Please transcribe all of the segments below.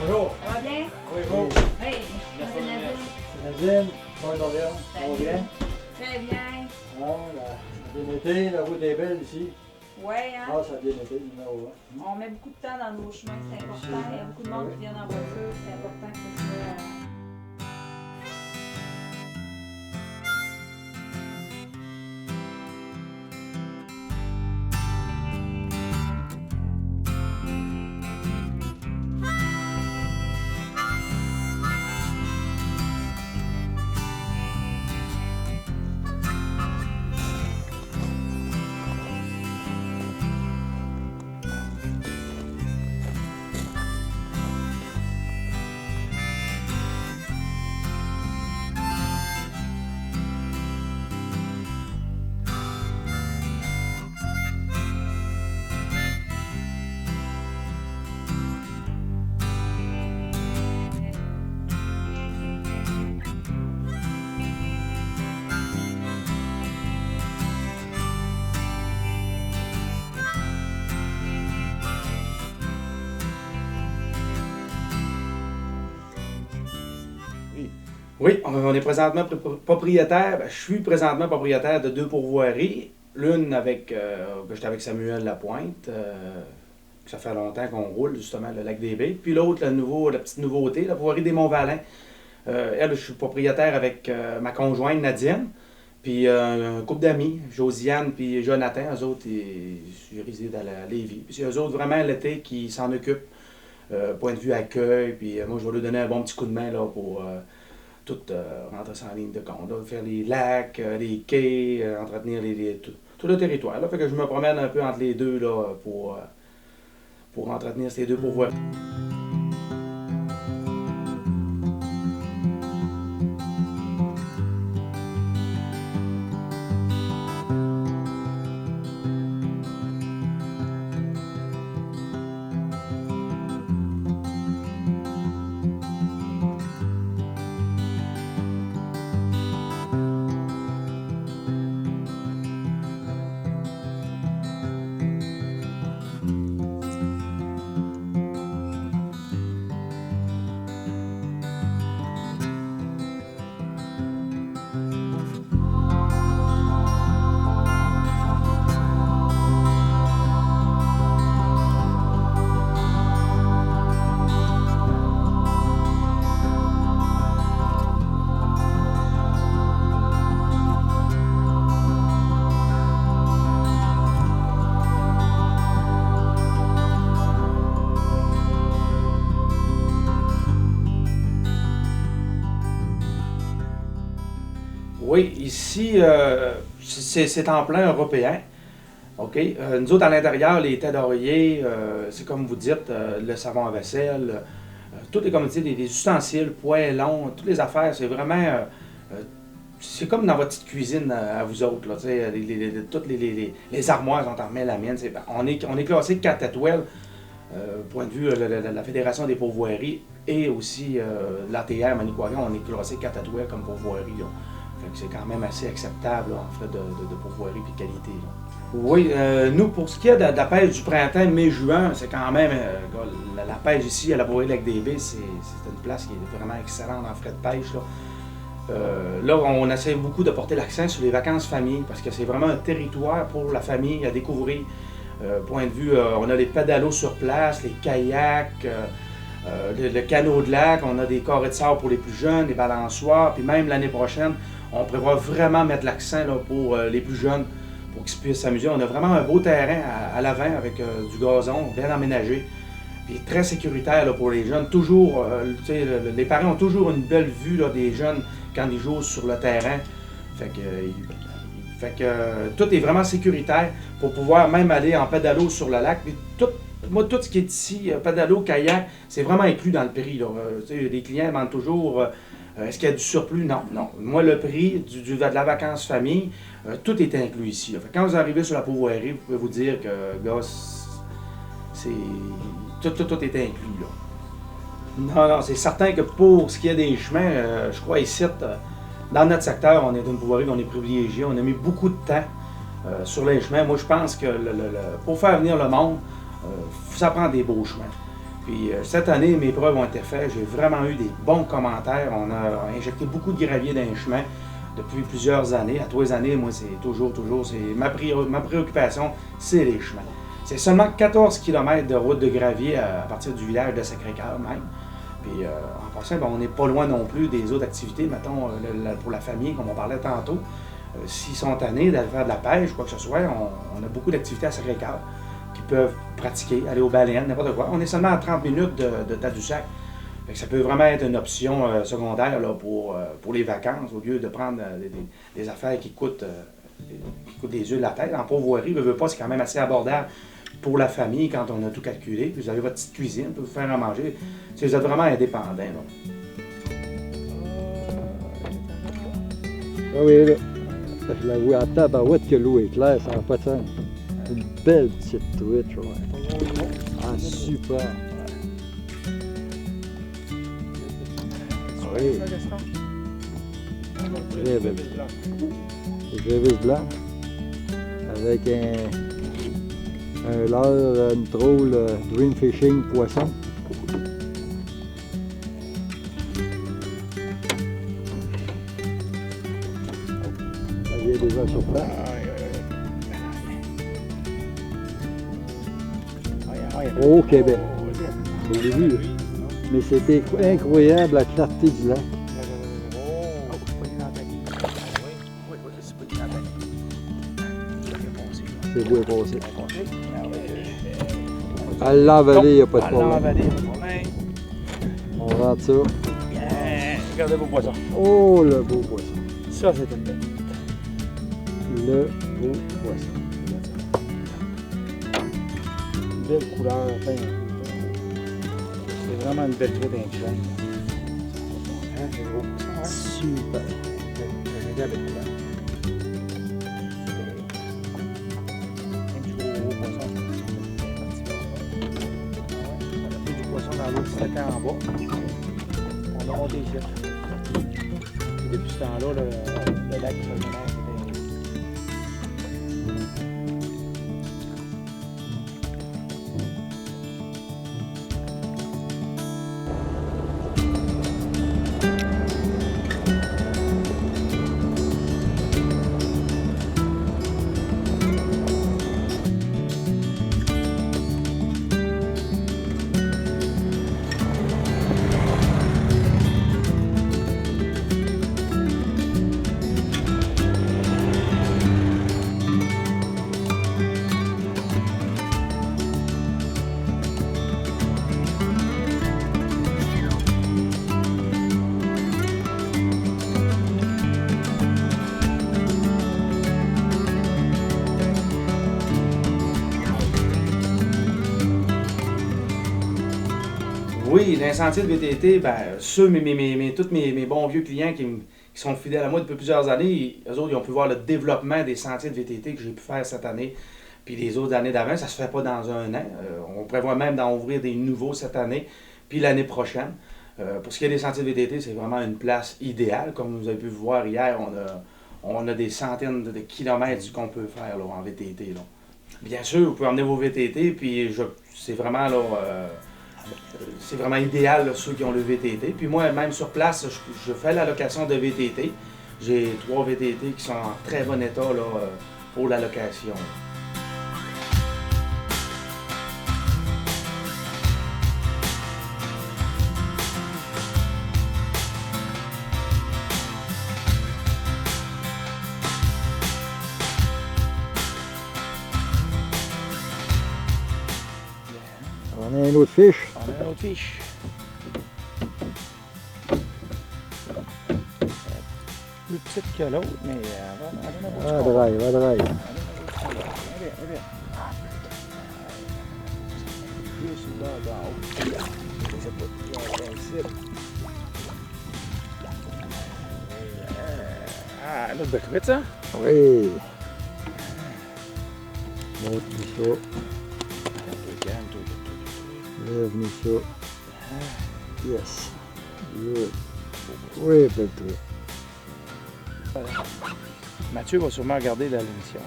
Bonjour. Ça va bien? Oui, bon. Hey, c'est Nadine. C'est Nadine. Bonjour, Dorian. Ça va bien? Très bien. Ah, ça a bien été. La route est belle ici. Ouais, hein? Ah, ça a bien été, numéro 1. On met beaucoup de temps dans nos chemins, c'est important. Il y a beaucoup de monde qui vient en voiture, c'est important que ce soit. Oui, on est présentement propriétaire. Je suis présentement propriétaire de 2 pourvoiries. L'une avec, j'étais avec Samuel Lapointe, que ça fait longtemps qu'on roule justement le lac des Baies. Puis l'autre, la petite nouveauté, la pourvoirie des Monts-Valin. Elle, je suis propriétaire avec ma conjointe Nadine. Puis un couple d'amis, Josiane puis Jonathan, eux autres, ils résident à Lévis. Puis c'est eux autres vraiment l'été qui s'en occupent. Point de vue accueil, puis moi je vais leur donner un bon petit coup de main là, pour tout rentrer ça en ligne de compte. Là, faire les lacs, les quais, entretenir tout le territoire. Là. Fait que je me promène un peu entre les deux là, pour entretenir ces 2 pourvoiries. Oui, ici, c'est en plein européen. OK? Nous autres, à l'intérieur, les têtes d'oreiller, c'est comme vous dites, le savon à vaisselle, toutes les commodités, des ustensiles, poêlons, toutes les affaires, c'est vraiment. C'est comme dans votre petite cuisine à vous autres. Là, toutes les armoires sont en mélamine. On est classé 4 étoiles, point de vue la Fédération des pourvoiries et aussi l'ATR Manicouagan, on est classé 4 étoiles comme pourvoirie. Là. Fait que c'est quand même assez acceptable là, en fait de pourvoirie et de qualité. Là. Oui, nous, pour ce qui est de la pêche du printemps, mai-juin, c'est quand même, la pêche ici à la pourvoirie Lac des Baies, c'est une place qui est vraiment excellente en frais de pêche. Là, on essaie beaucoup de porter l'accent sur les vacances famille, parce que c'est vraiment un territoire pour la famille à découvrir. Point de vue, on a les pédalos sur place, les kayaks, le canot de lac, on a des carrés de sable pour les plus jeunes, les balançoires, puis même l'année prochaine, on prévoit vraiment mettre l'accent là, pour les plus jeunes, pour qu'ils puissent s'amuser. On a vraiment un beau terrain à l'avant avec du gazon bien aménagé, puis très sécuritaire là, pour les jeunes. Toujours, les parents ont toujours une belle vue là, des jeunes quand ils jouent sur le terrain. Fait que tout est vraiment sécuritaire pour pouvoir même aller en pédalo sur le lac. Puis tout ce qui est ici, pédalo, kayak, c'est vraiment inclus dans le prix. Là. Les clients demandent toujours est-ce qu'il y a du surplus? Non, non. Moi, le prix de la vacance famille, tout est inclus ici. Là. Fait que quand vous arrivez sur la pourvoirie, vous pouvez vous dire que, gars, tout est inclus. Là. Non, non, c'est certain que pour ce qui est des chemins, je crois ici, dans notre secteur, on est une pourvoirie, on est privilégié. On a mis beaucoup de temps sur les chemins. Moi, je pense que pour faire venir le monde, ça prend des beaux chemins. Puis cette année, mes preuves ont été faites. J'ai vraiment eu des bons commentaires. On a injecté beaucoup de gravier dans les chemins depuis plusieurs années. À tous les années, moi, c'est toujours, c'est ma préoccupation, c'est les chemins. C'est seulement 14 km de route de gravier à partir du village de Sacré-Cœur même. Puis en passant, on n'est pas loin non plus des autres activités, mettons, pour la famille, comme on parlait tantôt. S'ils sont tannés d'aller faire de la pêche, quoi que ce soit, on a beaucoup d'activités à Sacré-Cœur qui peuvent pratiquer, aller aux baleines, n'importe quoi. On est seulement à 30 minutes de Tadoussac. Fait que ça peut vraiment être une option secondaire là, pour les vacances, au lieu de prendre des affaires qui coûtent des yeux de la tête. En pourvoirie, ne veut pas, c'est quand même assez abordable pour la famille quand on a tout calculé. Puis vous avez votre petite cuisine, vous pouvez vous faire à manger. Si vous êtes vraiment indépendant. Là. Ah oui, là. Je la vois à tabarouette que l'eau est claire, ça n'a pas de sens. Une belle petite truite, ouais. Ah, super. Oui. Très belle. Des grévisses blancs. Avec un leurre, une troll Dream Fishing poisson. Ça vient déjà sur place. Au Québec. Je l'ai vu. Mais c'était incroyable la clarté du lac. C'est bien passé. À l'envaler, il n'y a pas de problème. On rentre ça. Regardez vos poissons. Oh, le beau poisson. Ça, c'est une bête. Le beau poisson. Belle couleur. C'est vraiment une belle truite inclinée. C'est gros poisson. Super. J'ai regardé la couleur. Dans l'autre c'était en bas. On a monté ici. Et depuis ce temps-là, le lac se mélange. Oui, dans les sentiers de VTT, ben, tous mes bons vieux clients qui sont fidèles à moi depuis plusieurs années, eux autres, ils ont pu voir le développement des sentiers de VTT que j'ai pu faire cette année. Puis les autres années d'avant, ça se fait pas dans un an. On prévoit même d'en ouvrir des nouveaux cette année, puis l'année prochaine. Pour ce qui est des sentiers de VTT, c'est vraiment une place idéale. Comme vous avez pu voir hier, on a des centaines de kilomètres qu'on peut faire là, en VTT. Là. Bien sûr, vous pouvez emmener vos VTT, puis c'est vraiment là. C'est vraiment idéal, là, ceux qui ont le VTT. Puis moi, même sur place, je fais la location de VTT. J'ai 3 VTT qui sont en très bon état là, pour la location. On a un autre fiche. On a une autre fiche. Plus petite que l'autre, mais elle va Va drive. Ah, l'autre belle truite, ça? Oui. Montre-nous ça. Lève-nous ça. Yes. Good. Oui, belle truite. Mathieu va sûrement regarder l'émission.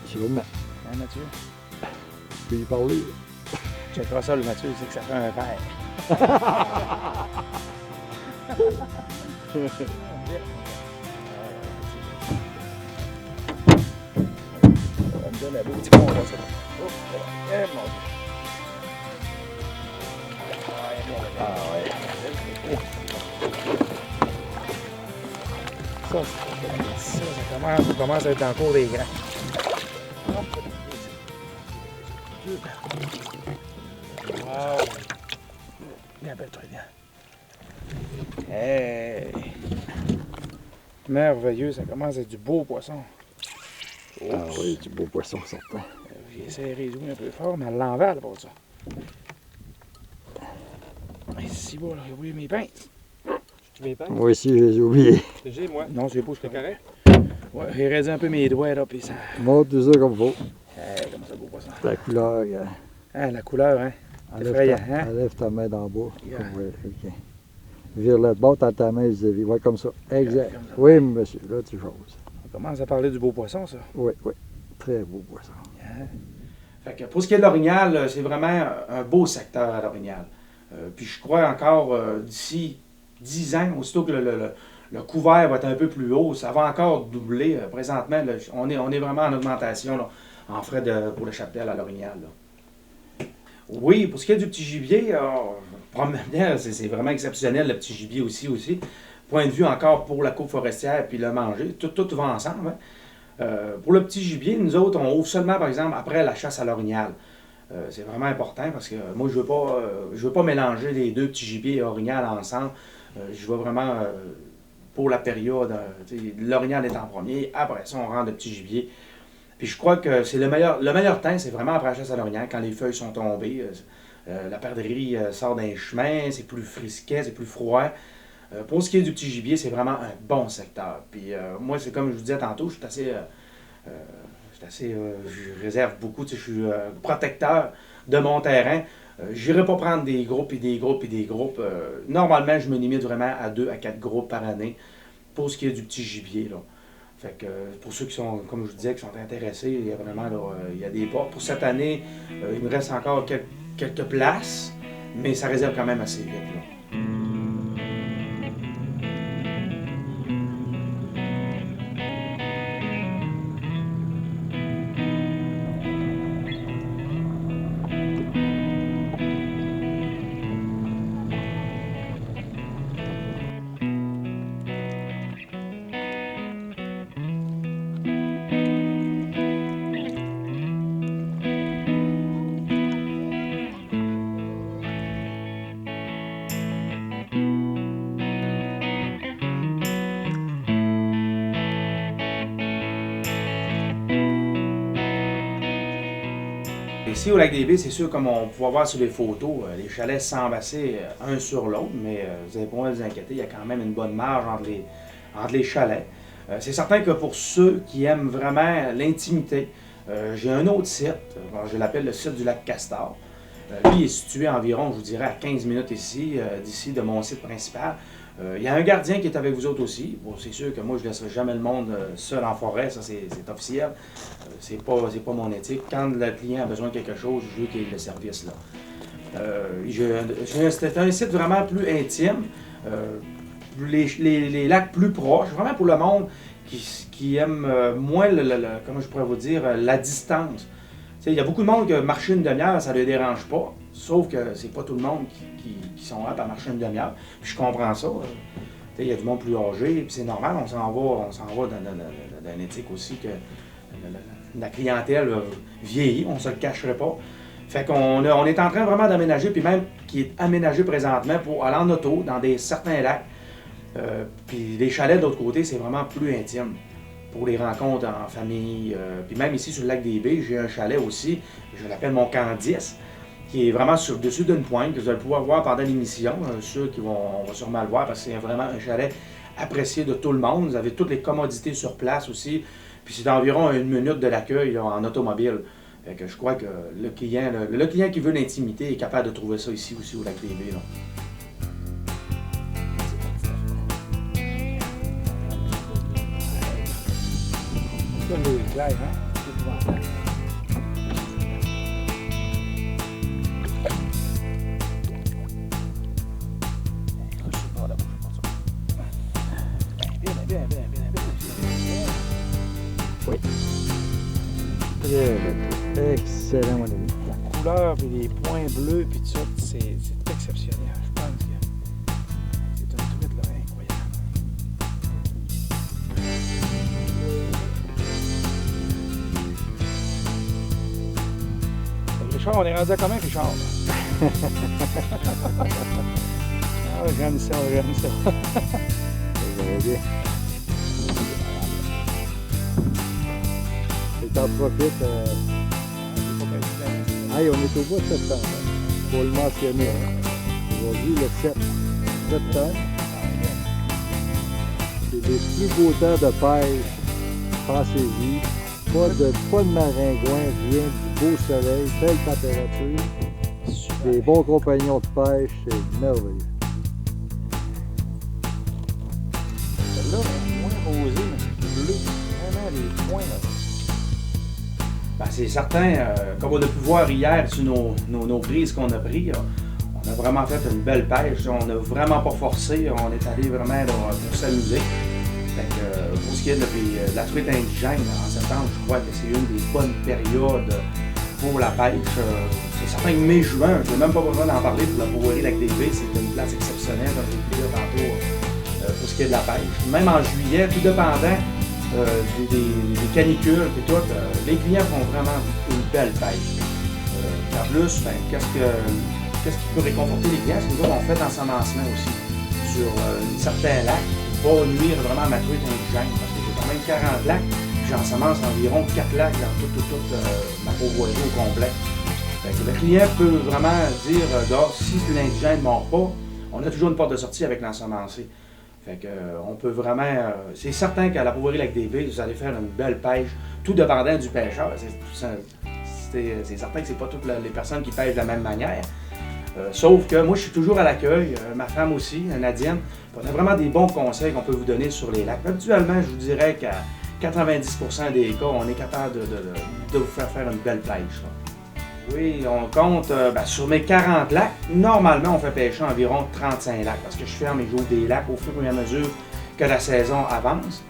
Sûrement. Hein, Mathieu? Je peux y parler. Checkera ça, le Mathieu, c'est que ça fait un verre. Ça me donne un beau petit combat, ça. Oh, eh, mon Dieu. Ah, ouais. Ça commence à être en cours des grands. Wow! Viens, appelle-toi, viens. Hey! Merveilleux, ça commence à être du beau poisson. Ah oui, du beau poisson, certain. J'ai essayé de résoudre un peu fort, mais à l'envers, là, pour ça. Ici, bon, là, j'ai oublié mes pinces. Tu mes pinces? Moi aussi, je les ai oubliés. J'ai, moi. Non, c'est beau, C'est correct? Ouais, j'ai réduit un peu mes doigts, là, puis ça... Montre tout ça comme faut. Hey, comment ça, beau poisson. La couleur, Ah, la couleur, hein? enlève effrayant, ta, hein? enlève ta main d'en bas. Yeah. Oui, ok. Vire-la de bord, t'as ta main vis-à-vis. Ouais, comme ça. Exact. Comme ça. Oui, monsieur, là, tu choses. On commence à parler du beau poisson, ça. Oui, oui. Très beau poisson. Yeah. Fait que pour ce qui est de l'Orignal, c'est vraiment un beau secteur à l'Orignal. Puis je crois encore d'ici 10 ans, aussitôt que le couvert va être un peu plus haut, ça va encore doubler. Présentement, là, on est vraiment en augmentation là, en frais pour le cheptel à l'Orignal. Là. Oui, pour ce qui est du petit gibier, premièrement, c'est vraiment exceptionnel le petit gibier aussi. Point de vue encore pour la coupe forestière puis le manger, tout va ensemble. Hein. Pour le petit gibier, nous autres, on ouvre seulement, par exemple, après la chasse à l'orignal. C'est vraiment important parce que moi, je veux pas mélanger les deux petits gibiers et orignal ensemble. Je vais vraiment pour la période, l'orignal est en premier, après ça, on rentre le petit gibier. Puis je crois que c'est le meilleur temps, c'est vraiment après la chasse à l'orignal, quand les feuilles sont tombées. La perdrix sort d'un chemin, c'est plus frisquet, c'est plus froid. Pour ce qui est du petit gibier, c'est vraiment un bon secteur. Puis moi, c'est comme je vous disais tantôt, je réserve beaucoup, je suis protecteur de mon terrain. Je n'irai pas prendre des groupes et des groupes et des groupes. Normalement, je me limite vraiment à 2 à 4 groupes par année pour ce qui est du petit gibier. Là. Fait que pour ceux qui sont, comme je vous disais, qui sont intéressés, il y a vraiment là, il y a des portes. Pour cette année, il me reste encore quelques places, mais ça réserve quand même assez vite. Là. Ici, au lac des Baies, c'est sûr, comme on peut voir sur les photos, les chalets s'embassaient un sur l'autre, mais vous n'avez pas à vous inquiéter, il y a quand même une bonne marge entre les chalets. C'est certain que pour ceux qui aiment vraiment l'intimité, j'ai un autre site, je l'appelle le site du lac Castor. Lui est situé environ, je vous dirais, à 15 minutes ici, d'ici de mon site principal. Il y a un gardien qui est avec vous autres aussi. Bon, c'est sûr que moi, je ne laisserai jamais le monde seul en forêt, ça c'est officiel. C'est pas mon éthique. Quand le client a besoin de quelque chose, je veux qu'il y ait le service là. C'est un site vraiment plus intime, les lacs plus proches, vraiment pour le monde qui aime moins, comment je pourrais vous dire, la distance. Il y a beaucoup de monde que marcher une demi-heure, ça ne les dérange pas, sauf que c'est pas tout le monde qui sont aptes à marcher une demi-heure. Puis je comprends ça. Il y a du monde plus âgé, puis c'est normal, on s'en va dans une éthique aussi que la clientèle vieillit, on ne se le cacherait pas. Fait qu'on est en train vraiment d'aménager, puis même qui est aménagé présentement pour aller en auto dans certains lacs. Puis les chalets de l'autre côté, c'est vraiment plus intime pour les rencontres en famille. Puis même ici sur le lac des Baies, j'ai un chalet aussi, je l'appelle mon camp 10, qui est vraiment sur le dessus d'une pointe, que vous allez pouvoir voir pendant l'émission. Ceux qui on va sûrement le voir parce que c'est vraiment un chalet apprécié de tout le monde. Vous avez toutes les commodités sur place aussi. Puis c'est environ 1 minute de l'accueil en automobile. Fait que je crois que le client qui veut l'intimité est capable de trouver ça ici aussi au lac des Baies. Là. C'est l'eau est claire, hein? C'est épouvantable. Très belle. Excellent, mon ami. La couleur, puis les points bleus, puis tout ça, c'est exceptionnel. Je pense que c'est une truite là, incroyable. Richard, on est rendu à combien, Richard? Ah, j'aime ça, j'aime ça. Ça va bien. Et t'en profites. Hey, on est au mois de septembre. Il faut le mentionner. Aujourd'hui, le 7 septembre. C'est les plus beaux temps de pêche. Pensez-y. Pas de maringouin, rien, du beau soleil, belle température. Super. Des bons compagnons de pêche, c'est merveilleux. Celle-là, moins rosé, mais c'est bleu. Vraiment, les points, là. Ben, c'est certain, comme on a pu voir hier sur nos prises qu'on a prises, on a vraiment fait une belle pêche. On n'a vraiment pas forcé, on est allé vraiment là, pour s'amuser. Fait que, pour ce qui est de la truite indigène, en septembre, je crois que c'est une des bonnes périodes pour la pêche. C'est certain que mai-juin, je n'ai même pas besoin d'en parler pour la Beauvoirie Lac-des-Baies, c'est une place exceptionnelle, comme j'ai dit là tantôt, pour ce qui est de la pêche. Même en juillet, tout dépendant des canicules et tout, les clients font vraiment une belle pêche. En plus, ben, qu'est-ce qui peut réconforter les clients? C'est que nous autres, on fait d'ensemencement aussi sur un certain lac pour pas nuire vraiment à ma truite indigène, parce que j'ai quand même 40 lacs, puis j'ensemence environ 4 lacs dans toute ma Beauvoirie au complet. Fait que le client peut vraiment dire, si l'indigène ne mord pas, on a toujours une porte de sortie avec l'ensemencé. Fait que, on peut vraiment. C'est certain qu'à la Beauvoirie Lac-des-Baies, vous allez faire une belle pêche, tout dépendant du pêcheur. C'est certain que c'est pas toutes les personnes qui pêchent de la même manière. Sauf que moi, je suis toujours à l'accueil, ma femme aussi, Nadine. On a vraiment des bons conseils qu'on peut vous donner sur les lacs. Habituellement, je vous dirais qu'à 90% des cas, on est capable de vous faire une belle pêche. Là. Oui, on compte sur mes 40 lacs. Normalement, on fait pêcher environ 35 lacs parce que je ferme et j'ouvre des lacs au fur et à mesure que la saison avance.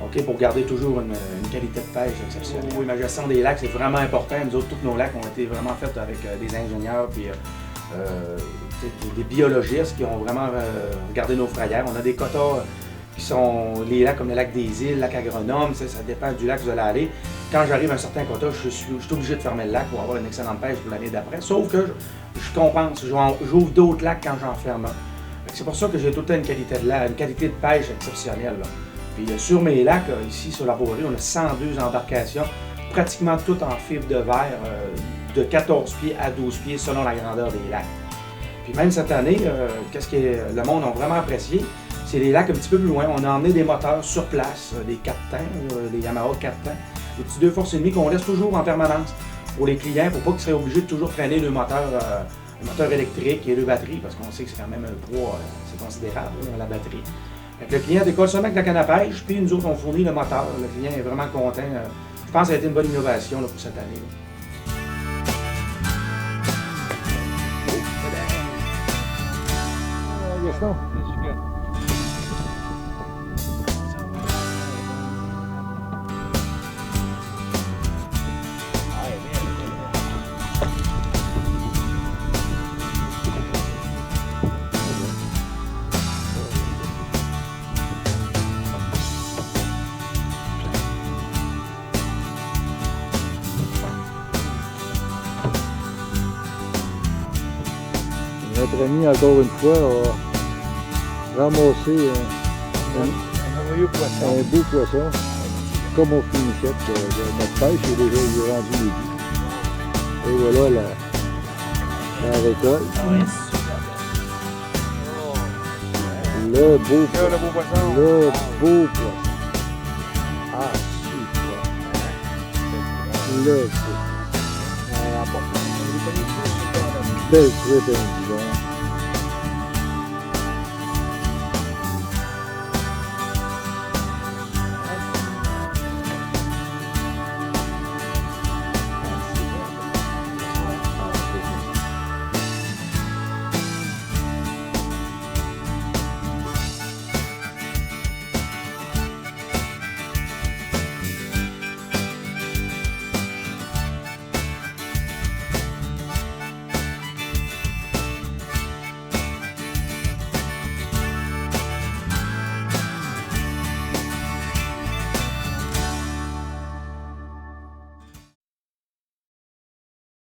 OK, pour garder toujours une qualité de pêche exceptionnelle. Oui, ma gestion des lacs, c'est vraiment important. Nous autres, tous nos lacs ont été vraiment faits avec des ingénieurs puis des biologistes qui ont vraiment regardé nos frayères. On a des quotas qui sont les lacs comme le lac des Îles, le lac Agronome, ça dépend du lac où vous allez aller. Quand j'arrive à un certain quota, je suis obligé de fermer le lac pour avoir une excellente pêche pour l'année d'après. Sauf que je compense, j'ouvre d'autres lacs quand j'en ferme un. C'est pour ça que j'ai tout le temps une qualité de pêche exceptionnelle. Là. Puis sur mes lacs, ici sur la Beauvoirie, on a 102 embarcations, pratiquement toutes en fibre de verre, de 14 pieds à 12 pieds selon la grandeur des lacs. Puis même cette année, qu'est-ce que le monde a vraiment apprécié, c'est les lacs un petit peu plus loin. On a emmené des moteurs sur place, des 4 temps, des Yamaha 4 temps, des petits 2 forces et demie qu'on laisse toujours en permanence pour les clients, pour pas qu'ils seraient obligés de toujours traîner le moteur électrique et le batterie, parce qu'on sait que c'est quand même un poids c'est considérable, la batterie. Le client décolle seulement avec la canne à pêche, puis nous autres, on fournit le moteur. Le client est vraiment content. Je pense que ça a été une bonne innovation là, pour cette année. Là. Gaston? Notre ami, encore une fois, a ramassé un beau poisson, comme on finissait de notre pêche, et déjà il est rendu midi. Et voilà la récolte. Le beau poisson. Le beau poisson. Ah, super. Le beau. Belle truite indigène.